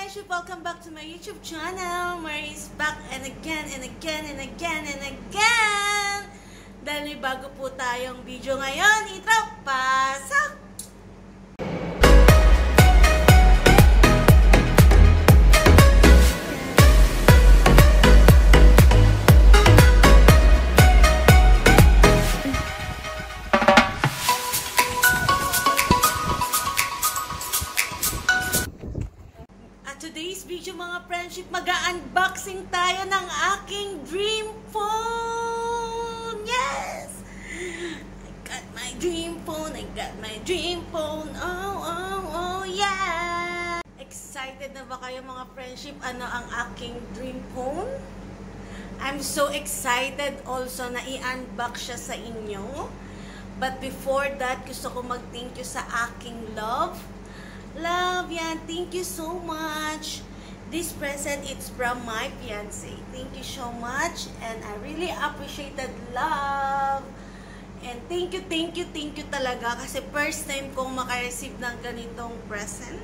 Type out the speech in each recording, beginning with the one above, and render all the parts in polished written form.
friendship! Welcome back to my YouTube channel. Maria is back and again and again and again and again. Dahil may bago po tayong video ngayon. Ito, pasok! Today's video mga friendship, mag-unboxing tayo ng aking dream phone! Yes! I got my dream phone! I got my dream phone! Oh, yeah! Excited na ba kayo mga friendship? Ano ang aking dream phone? I'm so excited also na i-unbox siya sa inyo. But before that, gusto ko mag-thank you sa aking love. Love, yan. Thank you so much. This present is from my fiance. Thank you so much. And I really appreciated love. And thank you talaga. Kasi first time kong makareceive ng ganitong present.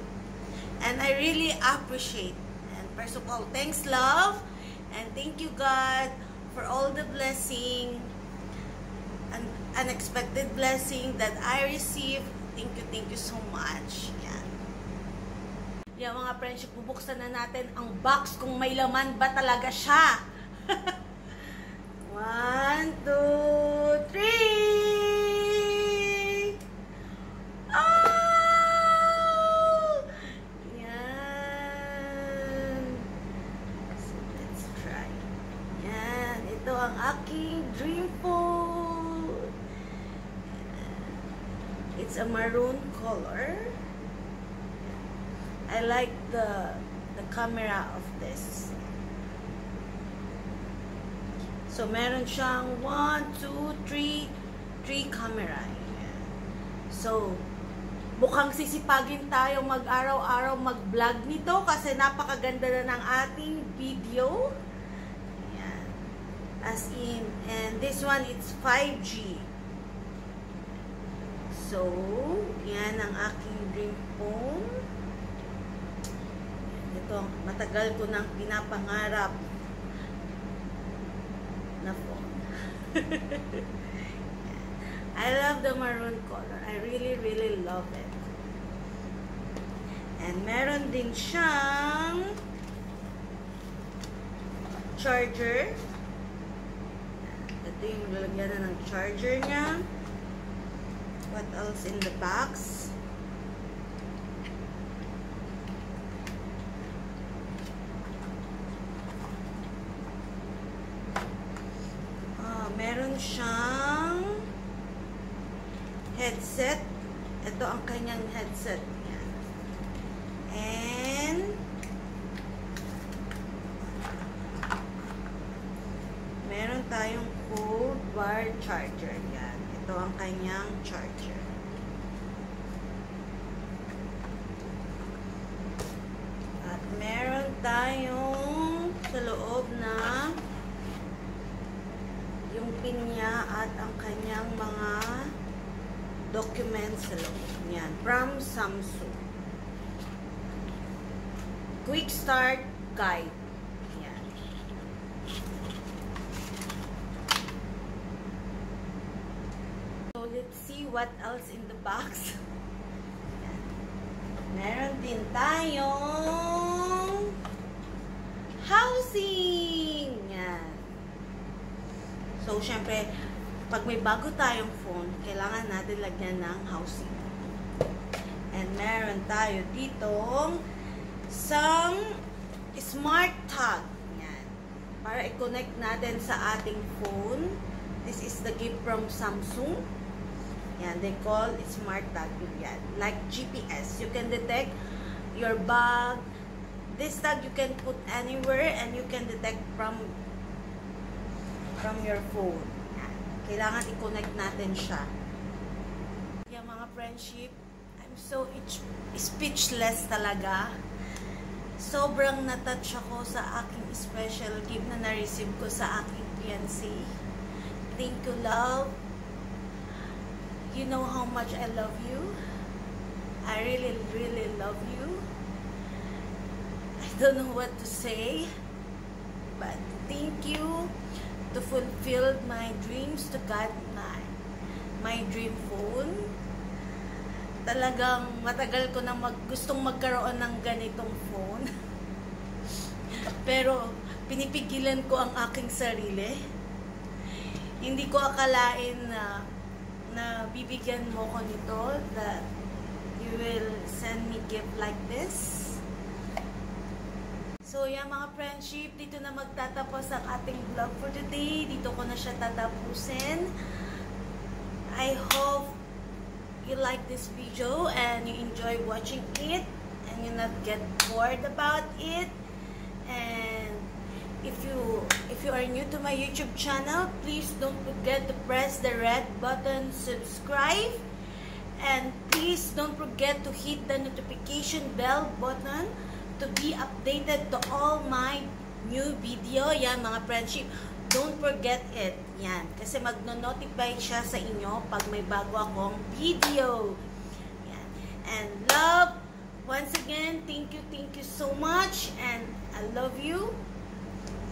And I really appreciate. And first of all, thanks love. And thank you God for all the blessing. An unexpected blessing that I received. Thank you so much. Yan. Yan mga friendship, bubuksan na natin ang box kung may laman ba talaga siya. 1, 2, 3! Oh! Yan. So, let's try. Yan. Ito ang aking dream phone. It's a maroon color. I like the camera of this. So, meron siyang 1, 2, 3 camera. So, mukhang sisipagin tayo mag-araw-araw mag-vlog nito kasi napakaganda na ng ating video. Ayan. As in, and this one, it's 5G. So, yan ang aking dream phone. Ito, matagal ko nang pinapangarap na phone. I love the maroon color. I really love it. And meron din siyang charger. Ito yung lalagyan na ng charger niya. What else in the box? Meron siyang headset. Ito ang kanyang headset. Yan. And meron tayong cold wire charger. Yan. Ito ang kanyang charger. At meron tayong sa loob na yung pin niya at ang kanyang mga documents sa loob. Yan. From Samsung. Quick Start Guide. Yan. So, let's see what else in the box. Yan. Meron din tayong housing. Yan. So, syempre, pag may bago tayong phone, kailangan natin lagyan ng housing. And meron tayo ditong some smart tag. Yan. Para i-connect natin sa ating phone. This is the gift from Samsung. Yan. They call it smart tag. Yan. Like GPS. You can detect your bag. This tag you can put anywhere and you can detect from your phone. Yan. Kailangan i-connect natin siya. Yan mga friendship, I'm so speechless talaga. Sobrang natouch ako sa aking special gift na na-receive ko sa aking fiancé. Thank you, love. You know how much I love you. I really love you. don't know what to say, but thank you to fulfill my dreams, to God my dream phone. Talagang matagal ko na gustong magkaroon ng ganitong phone. Pero pinipigilan ko ang aking sarili. Hindi ko akalain na bibigyan mo ko nito, that you will send me gift like this. So, yan mga friendship, dito na magtatapos ang ating vlog for today. Dito ko na siya tatapusin. I hope you like this video and you enjoy watching it and you not get bored about it. And if you are new to my YouTube channel, please don't forget to press the red button, subscribe, and please don't forget to hit the notification bell button to be updated to all my new video. Yan mga friendship, don't forget it. Yan, kasi magno-notify siya sa inyo pag may bago akong video. Yan. And love, once again, thank you so much, and I love you.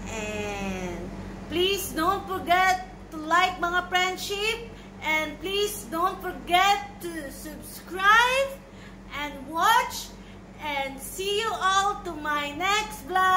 And please don't forget to like mga friendship, and please don't forget to subscribe and watch. And see you all to my next vlog.